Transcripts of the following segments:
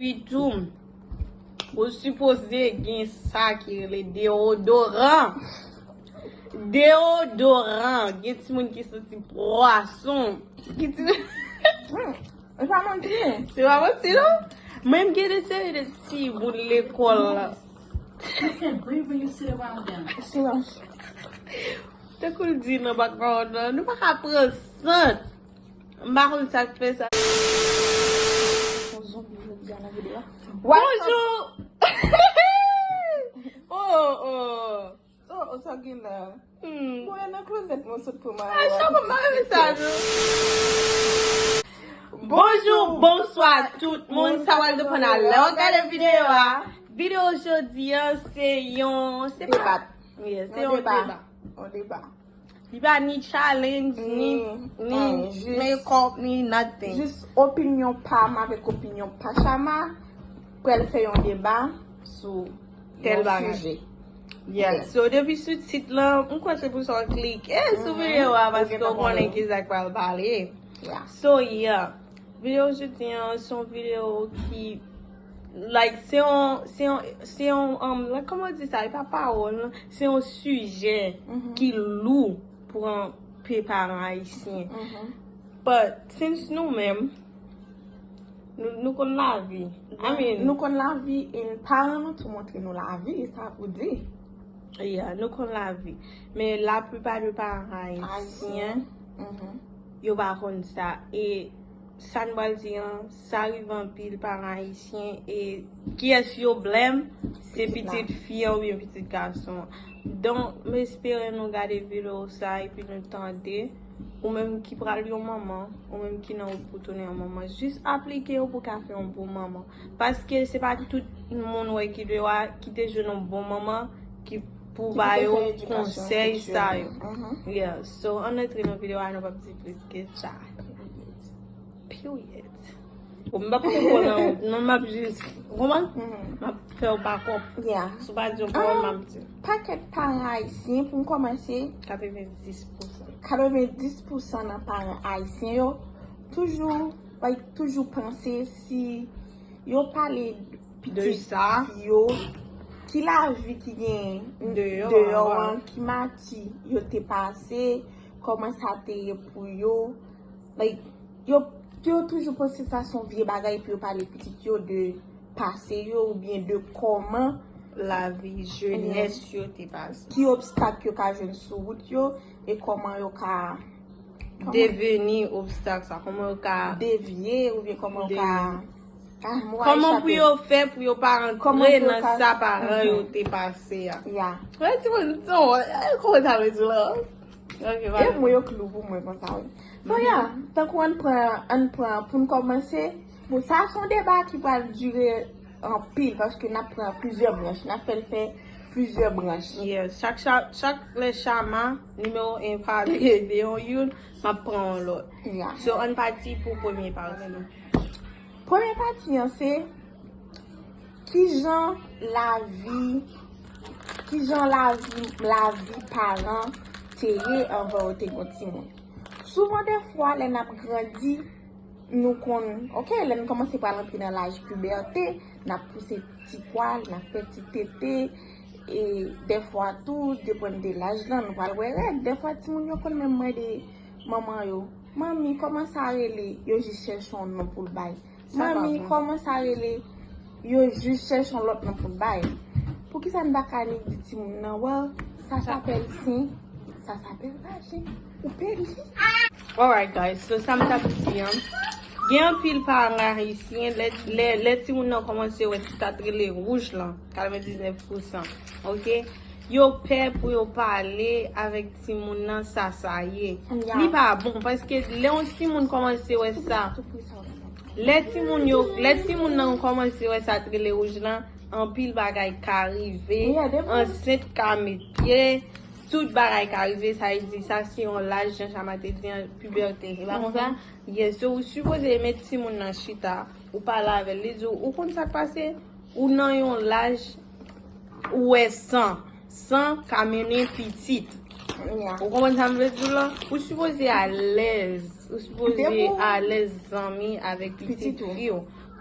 Puis tout, vous supposez qu'il y a ça qui est le déodorant. Déodorant. Il y a des gens qui sont poisson. C'est pas mentir. C'est pas mentir, non? Même qu'il y a des séries de petits bouts de l'école là. Silence. T'as qu'à le dire dans le background là. Nous pas apprendre ça. Marron, ça fait ça. Bonjour! Oh! Oh, ça gueule là. Hmm. Bon, il y a un closet, mon saut pour moi. Ah, je comprends pas le message. Bonjour, bonsoir tout le monde. Ça va le prendre à l'heure de la vidéo. Vidéo aujourd'hui, c'est Débat. C'est un débat. On débat. Il n'y a ni challenge, ni make-up, ni nothing. Juste opinion pas avec opinion pas chama. Pour elle faire un débat sur Tel un bagage. sujet. Yeah. So depuis ce titre là, on croit que c'est pour ça clic. Sur vidéo parce qu'on connaît qui ça va parler. Yeah. So yeah, vidéo aujourd'hui c'est une vidéo qui like c'est un like, comment on dit ça, pas parole, c'est un sujet qui lourd pour un parent haïtien. But since nous-mêmes nous connaissons la vie. I mean, nous connaissons la vie et parents tout montrer nous la vie, ça vous dit. Yeah, nous connaissons la vie. Mais la plupart des parents haïtiens, ils ne connaissent pas ça. Et ça ne veut dire, ça arrive en pile parents haïtiens. Et qui est-ce qui blâme? C'est petite fille ou bien petit garçon. Donc, j'espère nous regarder vidéo ça et puis nous tenter. Ou même qui prend une maman, ou même qui n'a pas pour tourner un maman. Juste appliquer pour faire un bon maman. Parce que c'est pas tout le monde qui doit quitter un bon maman qui pour bailler conseil ça. Yeah, so on notre vidéo on va pas dire plus que ça. Period. On va pas non m'a juste comment m'a faire backup. Yeah. So pas dire pour m'a dire. Paquet parents haïtiens pour commencer 90%. 90% des parents haïtiens yo toujours penser si yo parler De ça. yo qui la vie qui gagne dehors qui mati yo te passé comment ça te pour yo like yo toujours penser ça son vieux bagay puis yo parler petit yo de passé yo ou bien de comment La vie jeunesse yo te passe. Qui obstacle yo ka jeune sur route yo et comment yo ka Devenir obstacle ça, comment yo ka dévier ou bien comment yo ka comment pour yo faire pour yo pas rentrer dans ça parent yo te passé ya. Yeah. Ouais, tu vois comment ça veut dire là. OK, Et voilà. moi yo clou pour moi comme ça. So yeah, tant qu'on prend pour commencer, bon ça son débat qui va durer en pile parce que n'a prend plusieurs branches, n'a fait plusieurs branches. Yeah, chaque les chama numéro 1 parler de yon m'a prend l'autre. Yeah. So on parti pour premier parler. Première partie c'est qui genre la vie parent télé envers tes petits monde. Souvent des fois les n'a grandi nous OK, là nous commencer par rentrer dans l'âge puberté, n'a poussé petit poil, n'a fait petit tété et des fois tout dépend de l'âge là nous va voir des fois ti moun yo kon même moi de maman yo mami comment ça relé yo juste cherche un nom pour le bail mami comment ça relé yo juste cherche un autre nom pour le bail pour qui ça ne va pas dire ti moun nan well ça s'appelle si ça s'appelle âge ou péri. Alright guys, so ça m'a dit il y a un pile par haïtien, les petits moun ont commencé à être les rouges là, 99%. OK? Yo peur pour yo parler avec ti moun nan ça y est. Li pas bon parce que les petits moun commencé à ça. Les petits moun nan commencé à ça les rouges là, en pile bagay ka arrivé, enceinte ka métier. Tout bagay qui arrive, ça dit ça c'est en l'âge Jean-Chama te dit en puberté. Et là comme ça, yes, so vous supposez mettre si moun nan chita ou parler avec les autres, ou quand ça passe ou nan yon l'âge ou est sans camionner petite. Ou comment ça me dit là? Vous supposez à l'aise, vous supposez à l'aise amis avec petite fille.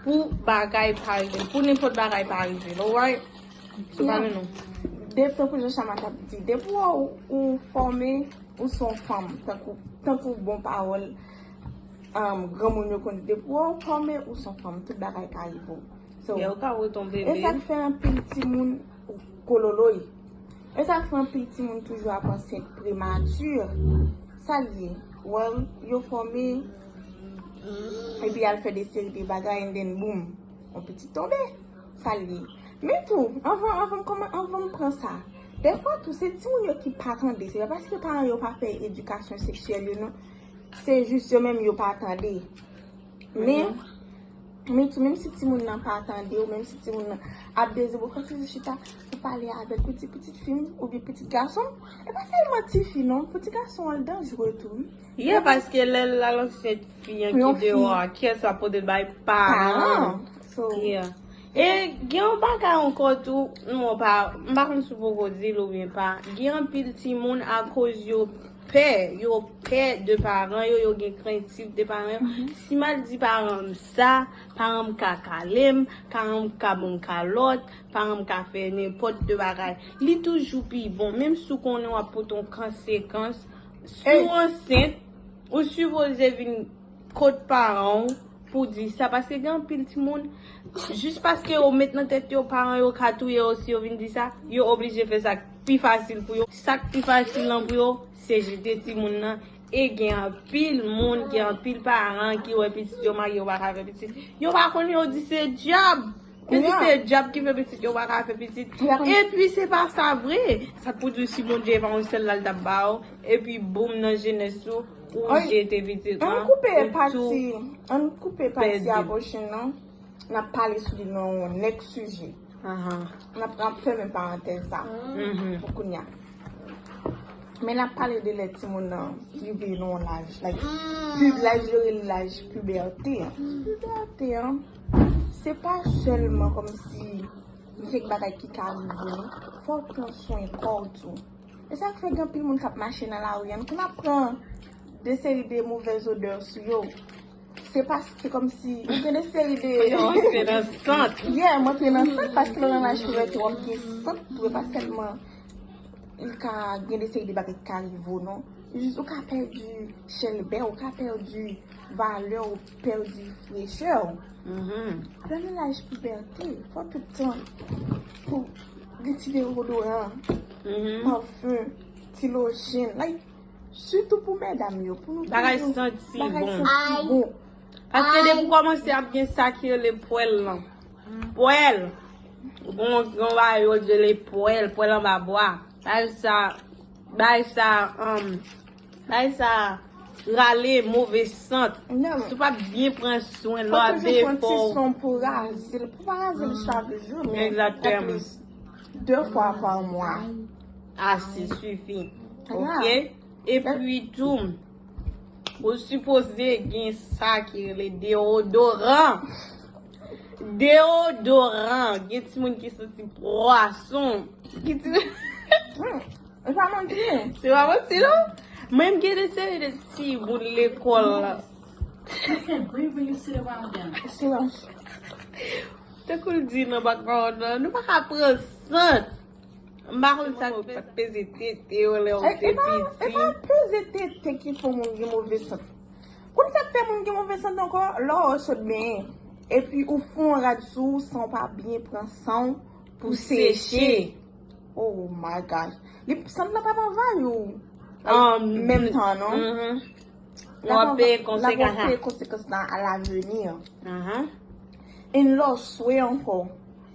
pour bagay pa arrive, pour n'importe bagay pa arrive, alright? So, Yeah. parle non. Depuis que je suis dit, depuis ou formé ou son femme, tant que bon parole, grand moun yo kon di, depuis ou formé ou son femme, tout bagay ka arrive. So, Yo ka wè ton et bébé. ça fait un petit moun kololoy. Et ça fait un petit moun toujours à penser prémature. Ça lié. Well, yo formé, et puis elle fait des séries de bagages, and then boum, on petit tomber. Ça lié. Mais tout, on va prendre ça. Des fois, tout c'est petit moun yo qui pas attendre. C'est pas parce que parents yo pas fait éducation sexuelle, you know. C'est juste eux même yo pas attendre. Mais tout, même si ti moun nan pas attendre, ou même si ti moun nan a désir, vous quand tu chita, vous parler avec petite fille ou bien petit garçon, et pas seulement petite fille, non, petit garçon, elle dangereux tout. Yeah, parce que la cette fille qui dehors, qui est sa pour de bail parents. So, Yeah. Et gen bagay encore tout, non pas, m'pa sou pou dire ou bien pas. Gen pile ti moun à cause yo peur de parents, yo gen craintif de parents. Si mal di parents ça, parents ka kalem, parents ka bon kalot, parents ka fait n'importe de bagay. Li toujours pi bon, même sou konnen wap pou ton conséquence, sou enceinte, ou supposé vin kote parents pour dire ça parce que grand pile ti moun juste parce que on met dans tête yo parents yo katouye aussi yo vinn dire ça yo obligé faire ça plus facile pour yo ça plus facile pour yo c'est jeter ti moun nan et gen pile moun gen pile parents qui ouais petit yo mari yo pas faire petit yo pas connait yo dit c'est job. C'est job qui fait petit yo pas faire petit et puis c'est pas ça vrai ça produit si mon Dieu va on seul là d'abord et puis boum dans jeunesse ou j'ai été petite. On coupe partie abortion, non? On a parlé sur le next sujet. On a fait même parenthèse ça. Pour qu'on y a. Mais on a parlé de l'étymon qui vit dans l'âge. L'âge puberté. Puberté, c'est pas seulement comme si il y a des choses qui arrivent. Il faut prendre soin de corps tout. Et ça fait que le monde qui marche dans la rue, on apprend des séries de mauvaises odeurs sur eux. C'est parce que comme si on fait des séries de c'est dans le centre. Yeah, moi je suis dans le centre parce que dans l'âge puberté on est centre pour pas seulement il a des séries de bagages qui arrivent non. Juste on a perdu chelbert, on a perdu valeur, on a perdu fraîcheur. Dans l'âge puberté, il faut tout le temps pour retirer l'odorant, parfum, tilogène, like surtout pour mesdames yo, pour nous bagay senti bon. Parce que depuis commencer à bien sacrer les poêles là. Poêles. On va yo de les poêles en bas bois. Ça râler mauvais centre. Tu pas bien prendre soin là fort. Son pour raser chaque jour. Exactement. 2 fois par mois. Ah, c'est suffit. OK? Et puis tout, vous supposez qu'il ça qui est le déodorant. Déodorant. Il y a des gens qui sont poisson. C'est pas mentir. C'est pas mentir, non? Même qu'il y a des séries de petits bouts de l'école là. Silence. T'as qu'à dire dans le background, nous pas apprendre ça. Marron ça peut peser tête et on est Et pas peser tête qui font mon mauvais sang. Quand ça fait mon mauvais sang encore, là on se bien. Et puis au fond radio sans pas bien prendre sang pour sécher. Oh my gosh. Les ça n'a pas value. Même temps non. On paye conséquences à l'avenir. Et là souhait encore.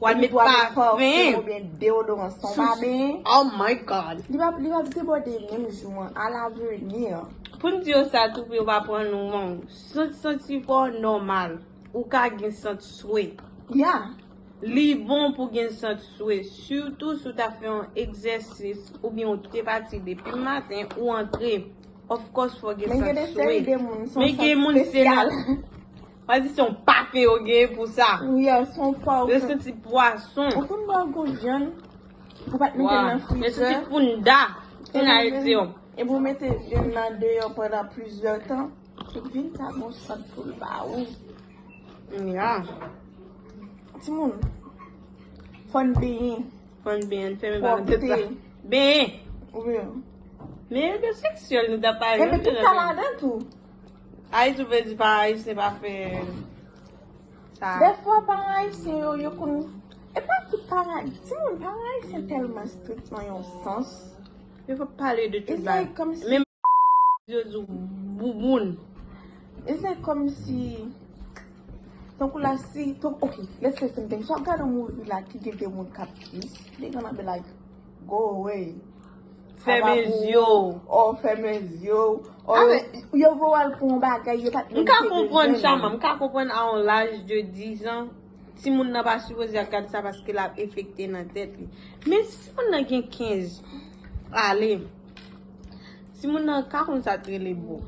Ou mettre parfum ou bien déodorant son babin. Oh my god. Il va déborder même jour à l'avenir. Pour nous dire ça tout pour pas prendre nous monde. Senti fort normal ou ka gen senti souhait. Yeah. Li bon pour gen senti souhait surtout si tu as fait un exercice ou bien on t'es parti depuis le matin ou entrer. Of course faut gen senti souhait. Mais gen moun spécial. Vas-y, son parfait au gay pour ça. Oui, son poisson. Le petit poisson. On peut voir un jeune. Vous pouvez mettre dans le freezer. Le petit funda. Et vous mettez jeune là dehors pendant plusieurs temps. Et puis, ça, bon, ça pour le bas. Yeah. Timon, fon bien. Fon bien, fè mè Pour bagan tout ça. goûter. Ben, Oui. mais de sexuel nou da pa Mais tout ça là-dedans tout. Ay, tu veux dire pareil, c'est pas fait ça. Des fois, parents haïtiens, yo kon... Et pas tout parents... Timon, parents haïtiens tellement strict dans yon sens. Il faut parler de tout It's ça. like comme si... Même je dis bouboune. It's like comme si... Donc là, si... Donc, okay, let's say something. So, I got a movie like, to give them one cap kiss. They're gonna be like, go away. Fè mes yo. Or fè mes yo. Or yo vo al pou an bagay, yo pat Mka kompren chaman, mka kompren an l'âge de 10 ans, si moun nan pa supposé akade sa paske la efekte nan tèt li. Men si moun nan gen 15, ale, si moun nan 40 sa tre le bo,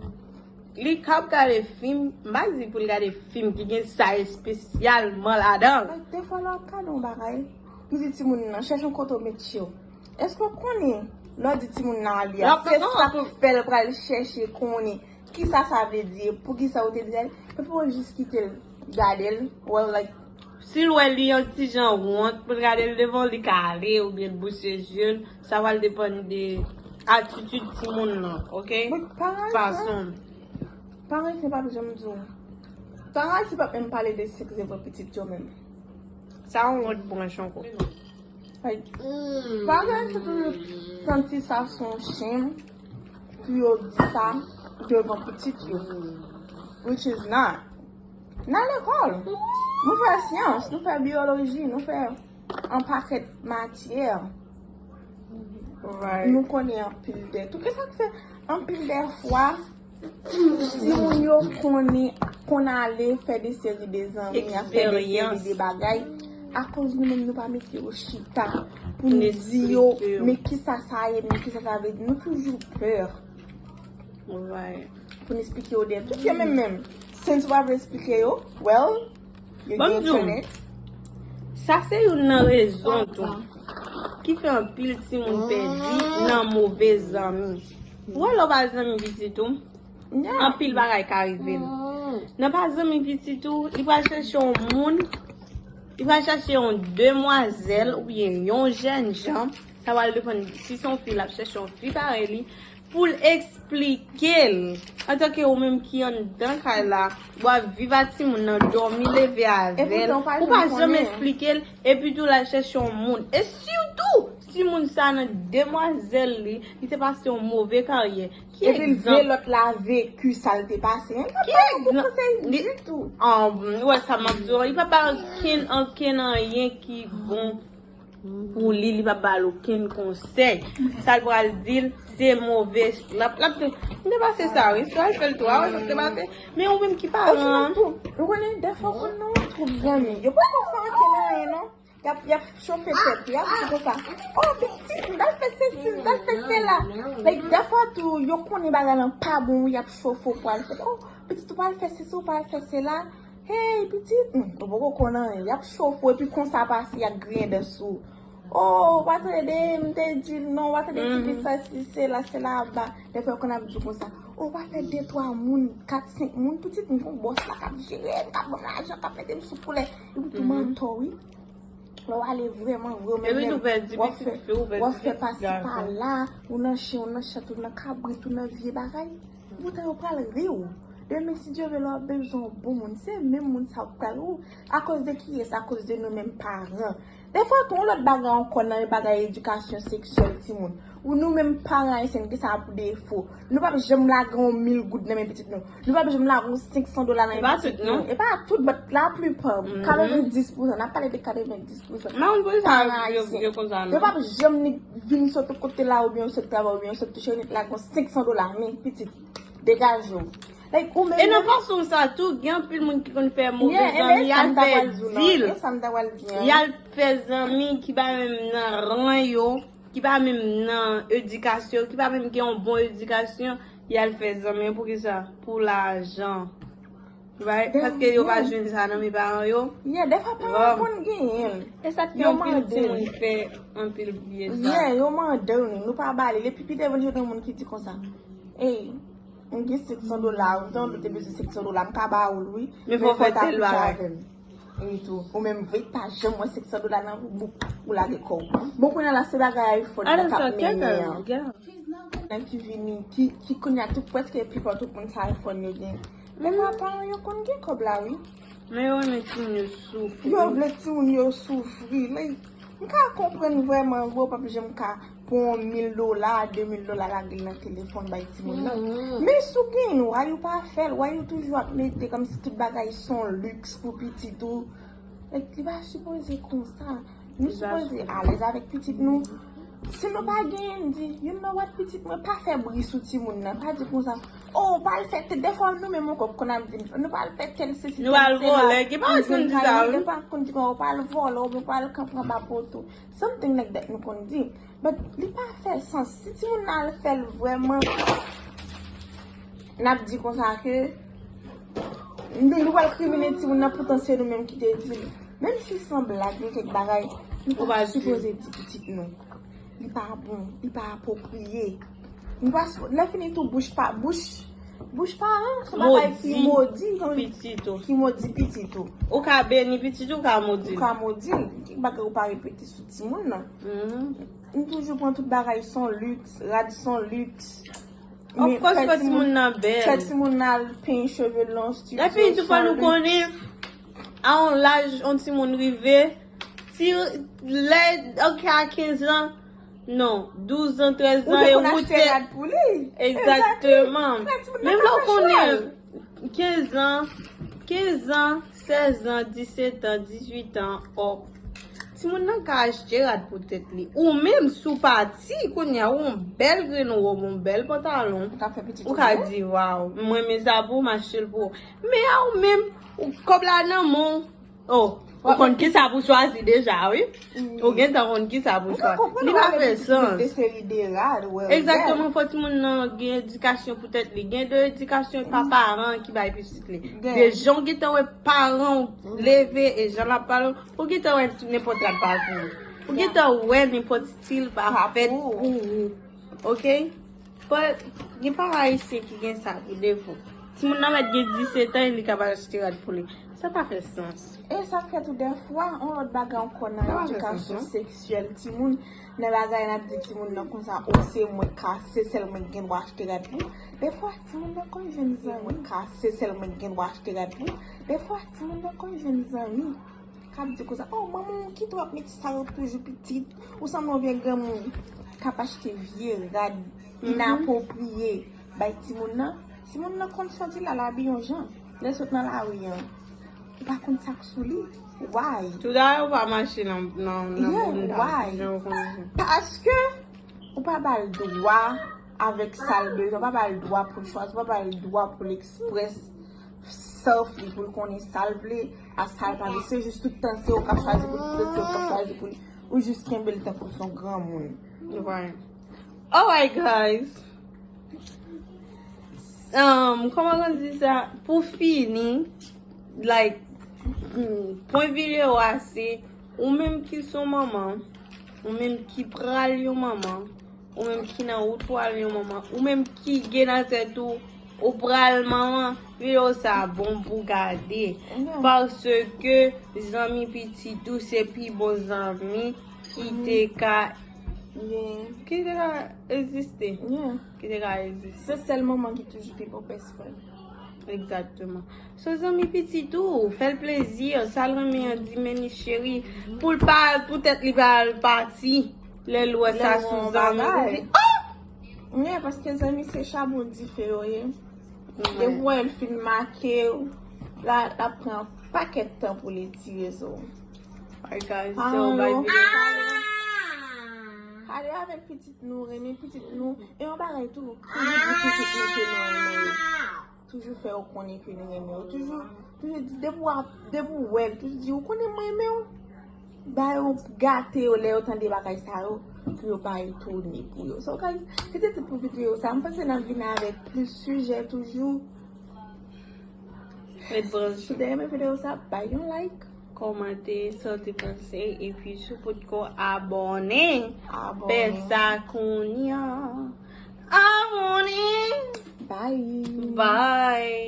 li kap gade film, mbazi pou li gade film ki gen sa espesyalman la dan. Te fwa la kade an bagay, pi di ti moun nan, chèch an koto met yo. Esko konen? Lò di ti moun nan li a, se sa fel pral chèche konen, ki sa vle di, pou ki sa ou te di el, pe pou jist kite l gade el, well like, Si lwè li yon ti jan wont, pou gade l devon li kare ou bien bouche jeun, sa va l depan de attitude ti moun nan, ok? Fason. Pareil se pa pe jom djou. Pareil se pa mèm pale de seks evo petit yo mèm. Sa an wot branchon ko. Pareil se pou senti sa son chen, pi yo di sa devan petit yo. Which is not. Nan l'ekol. Nou fè siyans, nou fè biologi, nou fè an paket matyèr. Nou konè an pil de. Tout ke sa ki fè an pil de fwa, si moun yo kon ale fè de seri de zanmi, a fè de seri de bagay, a koz nou men nou pa mette yo chita pou nou di yo, me ki sa ye, me ki sa ve di, nou toujou peur. Pou nou explike yo dem. Tout yo men. Since we have explike yo, well, you get internet. Sa se yon nan rezon tou, ki fè an pil ti moun pedi nan mouvè zami. Wè lò pa zami biti tou, an pil bagay ka rive. Nan pa zami biti tou, li pa chèche yon moun, li pa chèche yon demoiselle ou bien yon jen jan, sa wale depan si son fil ap chèche yon fi pare li, pou l'explike l. Ata ke ou menm ki yon dan kay la, wap viva ti moun nan dormi leve avel, ou pa jom explike l, epi tou la chèche yon moun. E surtout, si moun sa nan demoiselle li, li te passe yon mouve karye. Ki exemple? Epi lot la vécu sa li te passe. Ki exemple? Wè sa mabzou, li pa pa ken an yen ki bon pou li pa balo ken konsey. Sa pou al dil, se mouve. La ne pa se sa, oui, sa fèl to, sa te pa se. Men ou mèm ki pa an. Ou konen defo kon nou troub zami. Yo pa kon sa an ken an yen, non? Yap chofe pep, yap ko sa. Oh, petit, dal fè se la. Like, defo tou, yo konen bagalan pa bon, yap chofo pou al fè. Oh, petit, ou pa al fè se so, pa al fè se la. Hey, petit, ou boko konan, yap chofo, epi kon sa pasi, yak gren dessou. Oh, wate de mte di non, wate de tipi sa si se la ba. Defo kon ap di kon sa. Oh, wate de 3 moun, 4-5 moun, petit moun kon boss la kap jire, kap bon ajan, kap mette msou pou le. Epi tou man to, oui. Lo wale vreman, waf fè pasi pa la, ou nan chen, ou nan chat, ou nan kabrit, ou nan vie bagay. Wote yo pral re ou. Deme si Diyo ve lò bezon bon moun, se men moun sa pral ou. A cause de ki es, a cause de nou men paran. Des fois, ton lot bagay an konan, bagay edukasyon seksuel ti moun. Ou nou men paran esen ki sa pou defo. Nou pa jem la gan 1000 goud nan men petit nou. Nou pa jem la gan $500 nan men petit nou. E pa tout, but la plupart, 90%, nan pale de 90%. Nan pou sa yo konsan. Nou pa jem ni vin soto kote la ou bien soto trava ou bien soto chenit la gan $500 men petit. Degaj yo. Like, e nan fason sa tou, gen pil moun ki kon fè mouve zami, yal fè zil. Yal fè zami ki ba mèm nan ran yo, ki ba mèm nan edikasyon, ki ba mèm gen yon bon edikasyon, yal fè zami pou ki sa? Pou l'ajan. Paske yo pa jwen sa nan mi paran yo. Defa paran kon gen yon. E sa ki yon pil ti moun fè an pil biye sa. Yo man down, nou pa bali. Le pipi devon jote moun ki ti kon sa. Hey. On gen $600, on te beze $600, mka ba ou lwi. Me fò fè tel bagay. Et tout. Ou même vetage, moi $600 dans book ou la décor. Bon qu'on a la se bagay iPhone. I don't know, girl. Qui vini, qui connaît tout presque puis pour tout monde sa iPhone yo gen. Mais papa yo kon gen kob la oui. Mais on est une souffre. Yo vle ti moun yo souffri. Like, m'ka comprendre vraiment gros papa j'aime ka pour $1,000, $2,000 la gel dans téléphone bay ti moun nan. Mais sou gen ou ay ou pas faire, ou ay ou toujours mettre comme si tout bagay son luxe pour petit tout. Et tu vas supposer comme ça. Nous supposons à l'aise avec petit nous. Si nous pas gagner, dit, you know what, petit, moi pas faire bruit sous ti moun nan, pas dire comme ça. Oh, pas le faire, des fois nous même qu'on a dit, nous pas le faire tel ceci. Nous pas le voler, qui pas qu'on dit ça. Nous pas qu'on dit qu'on pas le voler, on pas le camp ma poto. Something like that nous qu'on dit. But il pas faire sens. Si ti moun nan le fait vraiment, n'a dit comme ça que nous va criminer ti moun nan potentiel nous même qui te dit. Même si sans blague, quelque bagaille, nous pas supposer petit nous. Il pas bon, il pas approprié. Nous pas la fini tout bouge pas hein, c'est pas qui maudit qui maudit petit tout. Ou ka béni petit ou ka maudit. Ou ka maudit, qui bagay ou pas répéter sous ti moun nan. Nous toujours prend tout bagay son luxe, rad son luxe. Of course pas ti moun nan belle. Petit moun nan peint cheveux longs, studio. La fille tu pas nous connaît à l'âge on ti moun rivé. Si les OK à 15 ans. Non, 12 ans, 13 ans, et route. Exactement. Même là, on est 15 ans, 16 ans, 17 ans, 18 ans, oh. Si mon nan ka acheter rad pour tête li, ou même sous parti, qu'on y a un bel grenoux, un bel pantalon, ou ka di, wow, moi mes abou, m'acheter pour. Mais ou même, ou comme là, non, mon, oh. Ou kon ki sa pou choisi déjà, oui? Ou gen ta kon ki sa pou choisi. Li pa fe sens. Exactement, faut ti moun nan gen éducation peut-être li. Gen de éducation par parents qui bay petit li. Des gens qui ta wè parents lever et gens la parole, ou qui ta wè n'importe quel parcours. Ou qui ta wè n'importe style par fait ou. OK? But gen pas ici qui gen ça pour défaut. Si moun nan met gen 17 ans, il capable acheter rad pour lui. Ça pas fait sens. Et ça fait tout des fois, on autre bagay encore dans l'éducation sexuelle. Ti moun, nan bagay n'a dit ti moun nan comme ça, oh c'est moi cassé seulement gen doit acheter rad pour. Des fois, ti moun nan comme jeune zami cassé seulement gen doit acheter rad pour. Des fois, ti moun nan comme jeune zami k'ap dit comme ça, oh maman, qui doit mettre ça toujours petite ou ça m'en vient grand moun k'ap acheter vieux rad inapproprié. Bay ti moun nan kon sorti la biyon jan. Laisse dans la rue. Pas comme ça sous lui. Why? Tout ça on va marcher non why? Parce que on pas le droit avec salbe, on pas le droit pour choisir, on pas le droit pour l'express self pour qu'on est salvé à salve, c'est juste tout le temps c'est au cas choisir pour ou juste qu'un bel temps pour son grand monde. Ouais. Alright guys. Comment on dit ça? Pour finir, like, point vidéo assez, ou même qui sont maman, ou même qui pral yon maman, ou même qui n'a ou toile yon maman, ou même qui gen dans tête ou pral maman, vidéo ça bon pour garder. Parce que, les amis petits, tous ces petits bons amis, qui te ka qui te exister. Qui te exister. C'est seulement moment qui toujours people best friend. Exactement. So, amis petit tout, fait le plaisir, ça le remet en dit meni chérie, pour pas, peut-être il va partir, les lois ça sous amis. Oui, parce que les amis c'est chabon différent. Et moi elle filme marqué, là, ça prend un paquet de temps pour les tirer. Alright guys, so bye. Allez avec petite nous, Rémi, petite nous, et on va tout. Toujours dit petite nous que nous toujours faire qu'on est que nous aimons. Toujours dit debout ouais, toujours dit qu'on est moi aimé. Bah on gâté au lait autant de bagages ça pour pas tourner pour eux. So guys, c'était pour vidéo ça. On pense dans venir avec plus sujet toujours. Faites bon. Si vous aimez vidéo ça, bye un like. Commentez, sortez pensez et puis support ko abonner. Pesa kunya. Abonner. Bye. Bye.